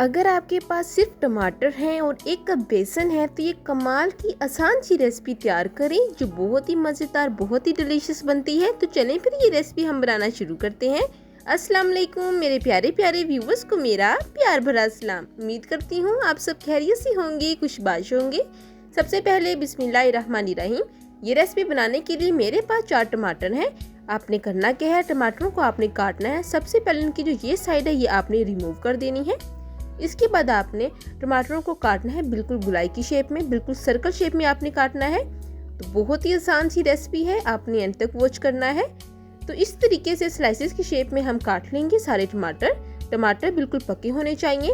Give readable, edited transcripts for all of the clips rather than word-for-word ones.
अगर आपके पास सिर्फ टमाटर हैं और 1 कप बेसन है तो ये कमाल की आसान सी रेसिपी तैयार करें जो बहुत ही मज़ेदार, बहुत ही डिलीशियस बनती है। तो चलें फिर ये रेसिपी हम बनाना शुरू करते हैं। अस्सलाम वालेकुम मेरे प्यारे प्यारे व्यूवर्स को मेरा प्यार भरा सलाम। उम्मीद करती हूँ आप सब खैरियत से होंगे, खुशबाश होंगे। सबसे पहले बिस्मिल्लाहिर्रहमानिर्रहीम। ये रेसिपी बनाने के लिए मेरे पास 4 टमाटर हैं। आपने करना क्या है, टमाटरों को आपने काटना है। सबसे पहले इनकी जो ये साइड है ये आपने रिमूव कर देनी है। इसके बाद आपने टमाटरों को काटना है बिल्कुल गोलाई की शेप में, बिल्कुल सर्कल शेप में आपने काटना है। तो बहुत ही आसान सी रेसिपी है, आपने एंड तक वॉच करना है। तो इस तरीके से स्लाइसेस की शेप में हम काट लेंगे सारे टमाटर बिल्कुल पके होने चाहिए।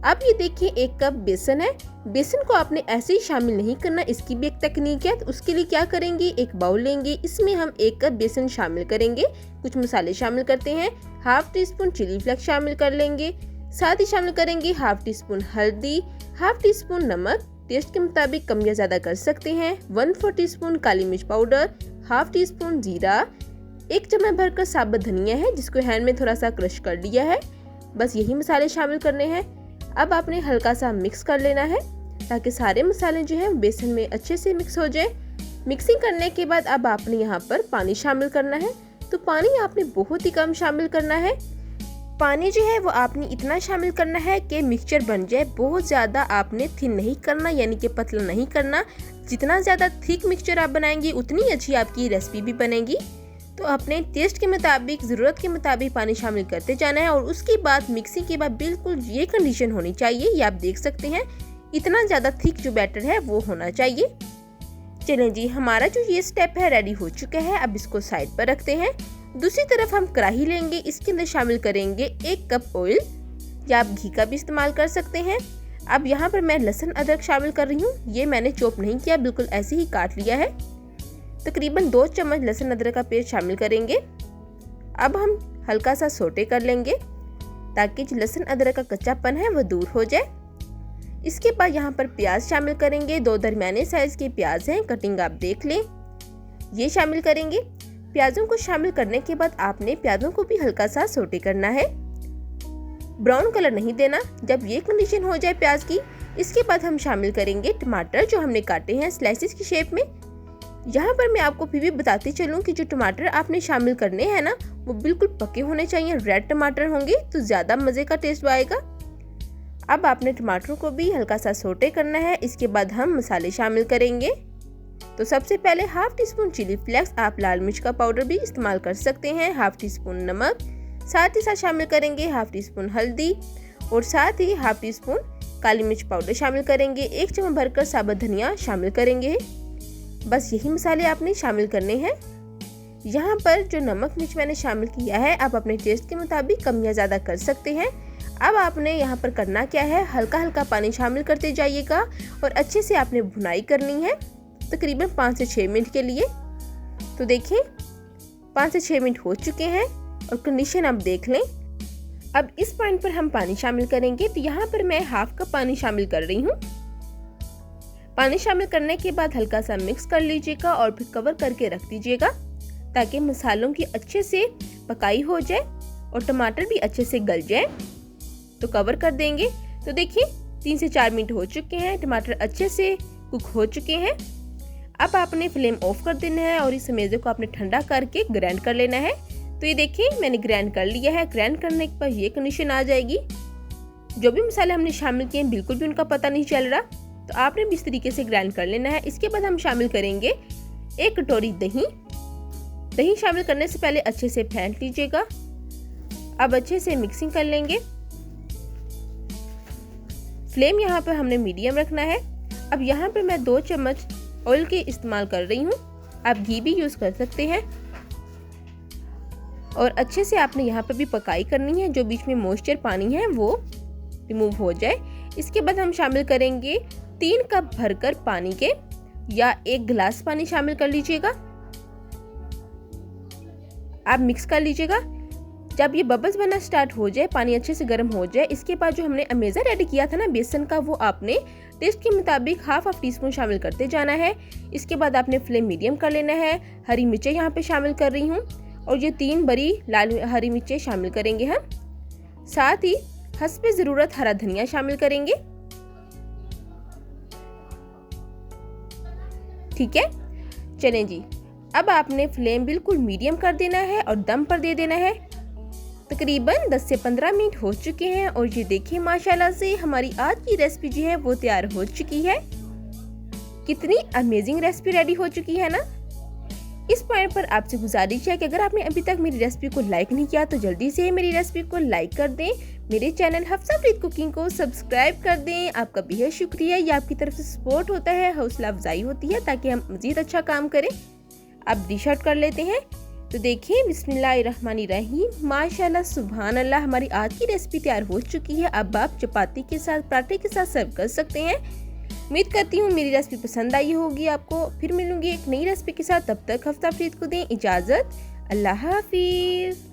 अब ये देखिए 1 कप बेसन है। बेसन को आपने ऐसे ही शामिल नहीं करना, इसकी भी एक तकनीक है। तो उसके लिए क्या करेंगे, एक बाउल लेंगे, इसमें हम 1 कप बेसन शामिल करेंगे। कुछ मसाले शामिल करते हैं। Half teaspoon chilli flakes शामिल कर लेंगे। साथ ही शामिल करेंगे हाफ टी स्पून हल्दी, हाफ टी स्पून नमक, टेस्ट के मुताबिक कम या ज़्यादा कर सकते हैं। 1/4 टी स्पून काली मिर्च पाउडर, हाफ टी स्पून जीरा, 1 चम्मच भरकर साबुत धनिया है जिसको हैंड में थोड़ा सा क्रश कर लिया है। बस यही मसाले शामिल करने हैं। अब आपने हल्का सा मिक्स कर लेना है ताकि सारे मसाले जो है बेसन में अच्छे से मिक्स हो जाए। मिक्सिंग करने के बाद अब आपने यहाँ पर पानी शामिल करना है। तो पानी आपने बहुत ही कम शामिल करना है। पानी जो है वो आपने इतना शामिल करना है कि मिक्सचर बन जाए। बहुत ज़्यादा आपने थिन नहीं करना, यानी कि पतला नहीं करना। जितना ज़्यादा थिक मिक्सचर आप बनाएंगे उतनी अच्छी आपकी रेसिपी भी बनेगी। तो अपने टेस्ट के मुताबिक, ज़रूरत के मुताबिक पानी शामिल करते जाना है। और उसके बाद मिक्सिंग के बाद बिल्कुल ये कंडीशन होनी चाहिए, ये आप देख सकते हैं। इतना ज़्यादा थिक जो बैटर है वो होना चाहिए। चलें जी, हमारा जो ये स्टेप है रेडी हो चुका है। अब इसको साइड पर रखते हैं। दूसरी तरफ हम कढ़ाई लेंगे, इसके अंदर शामिल करेंगे 1 कप ऑयल, या आप घी का भी इस्तेमाल कर सकते हैं। अब यहाँ पर मैं लहसुन अदरक शामिल कर रही हूँ। ये मैंने चॉप नहीं किया, बिल्कुल ऐसे ही काट लिया है। तकरीबन 2 चम्मच लहसुन अदरक का पेस्ट शामिल करेंगे। अब हम हल्का सा सोटे कर लेंगे ताकि जो लहसुन अदरक का कच्चापन है वो दूर हो जाए। इसके बाद यहाँ पर प्याज शामिल करेंगे। 2 दरमियाने साइज के प्याज हैं, कटिंग आप देख लें। ये शामिल करेंगे। प्याजों को शामिल करने के बाद आपने प्याजों को भी हल्का सा सोटे करना है, ब्राउन कलर नहीं देना। जब ये कंडीशन हो जाए प्याज की, इसके बाद हम शामिल करेंगे टमाटर जो हमने काटे हैं स्लाइसेस की शेप में। यहाँ पर मैं आपको फिर भी बताती चलूँ कि जो टमाटर आपने शामिल करने हैं ना, वो बिल्कुल पके होने चाहिए। रेड टमाटर होंगे तो ज़्यादा मज़े का टेस्ट आएगा। अब आपने टमाटरों को भी हल्का सा सोटे करना है। इसके बाद हम मसाले शामिल करेंगे। तो सबसे पहले half teaspoon chilli flakes, आप लाल मिर्च का पाउडर भी इस्तेमाल कर सकते हैं। हाफ टी स्पून नमक, साथ ही साथ शामिल करेंगे हाफ टी स्पून हल्दी और साथ ही हाफ टी स्पून काली मिर्च पाउडर शामिल करेंगे। 1 चम्मच भरकर साबुत धनिया शामिल करेंगे। बस यही मसाले आपने शामिल करने हैं। यहाँ पर जो नमक मिर्च मैंने शामिल किया है, आप अपने टेस्ट के मुताबिक कम या ज़्यादा कर सकते हैं। अब आपने यहाँ पर करना क्या है, हल्का हल्का पानी शामिल करते जाइएगा और अच्छे से आपने भुनाई करनी है तकरीबन 5 से 6 मिनट के लिए। तो देखिए 5 से 6 मिनट हो चुके हैं और कंडीशन आप देख लें। अब इस पॉइंट पर हम पानी शामिल करेंगे। तो यहाँ पर मैं हाफ कप पानी शामिल कर रही हूँ। पानी शामिल करने के बाद हल्का सा मिक्स कर लीजिएगा और फिर कवर करके रख दीजिएगा ताकि मसालों की अच्छे से पकाई हो जाए और टमाटर भी अच्छे से गल जाए। तो कवर कर देंगे। तो देखिए 3 से 4 मिनट हो चुके हैं, टमाटर अच्छे से कुक हो चुके हैं। अब आपने फ्लेम ऑफ कर देना है और इस मेज़े को आपने ठंडा करके ग्राइंड कर लेना है। तो ये देखिए मैंने ग्राइंड कर लिया है। ग्राइंड करने के बाद ये कंडीशन आ जाएगी। जो भी मसाले हमने शामिल किए हैं बिल्कुल भी उनका पता नहीं चल रहा। तो आपने भी इस तरीके से ग्राइंड कर लेना है। इसके बाद हम शामिल करेंगे 1 कटोरी दही। दही शामिल करने से पहले अच्छे से फेंट लीजिएगा। अब अच्छे से मिक्सिंग कर लेंगे। फ्लेम यहाँ पर हमने मीडियम रखना है। अब यहाँ पर मैं 2 चम्मच ऑयल के इस्तेमाल कर रही हूँ, आप घी भी यूज़ कर सकते हैं। और अच्छे से आपने यहाँ पर भी पकाई करनी है, जो बीच में मॉइस्चर पानी है वो रिमूव हो जाए। इसके बाद हम शामिल करेंगे 3 कप भरकर पानी के, या 1 गिलास पानी शामिल कर लीजिएगा। आप मिक्स कर लीजिएगा। जब ये बबल्स बनना स्टार्ट हो जाए, पानी अच्छे से गर्म हो जाए, इसके बाद जो हमने अमेज़ा रेडी किया था ना बेसन का, वो आपने टेस्ट के मुताबिक हाफ टी स्पून शामिल करते जाना है। इसके बाद आपने फ्लेम मीडियम कर लेना है। हरी मिर्चें यहाँ पे शामिल कर रही हूँ और ये 3 बड़ी लाल हरी मिर्चें शामिल करेंगे हम। साथ ही हस्बे ज़रूरत हरा धनिया शामिल करेंगे। ठीक है, चलें जी। अब आपने फ्लेम बिल्कुल मीडियम कर देना है और दम पर दे देना है। तकरीबन 10 से 15 मिनट हो चुके हैं और ये देखिए माशाल्लाह से हमारी आज की रेसिपी जो है वो तैयार हो चुकी है। कितनी अमेजिंग रेसिपी रेडी हो चुकी है ना। इस पॉइंट पर आपसे गुजारिश है कि अगर आपने अभी तक मेरी रेसिपी को लाइक नहीं किया तो जल्दी से मेरी रेसिपी को लाइक कर दें। मेरे चैनल हफ्सा फरीद कुकिंग को सब्सक्राइब कर दें। आपका बेहद शुक्रिया, ये आपकी तरफ से सपोर्ट होता है, हौसला अफजाई होती है ताकि हम मज़ीद अच्छा काम करें। अब डिश आउट कर लेते हैं। तो देखिए बिस्मिल्लाहिर्रहमानिर्रहीम, माशाल्लाह सुभान अल्लाह, हमारी आज की रेसिपी तैयार हो चुकी है। अब आप चपाती के साथ, पराठे के साथ सर्व कर सकते हैं। उम्मीद करती हूँ मेरी रेसिपी पसंद आई होगी आपको। फिर मिलूंगी एक नई रेसिपी के साथ, तब तक हफ्ता फरीद को दें इजाज़त। अल्लाह हाफिज़।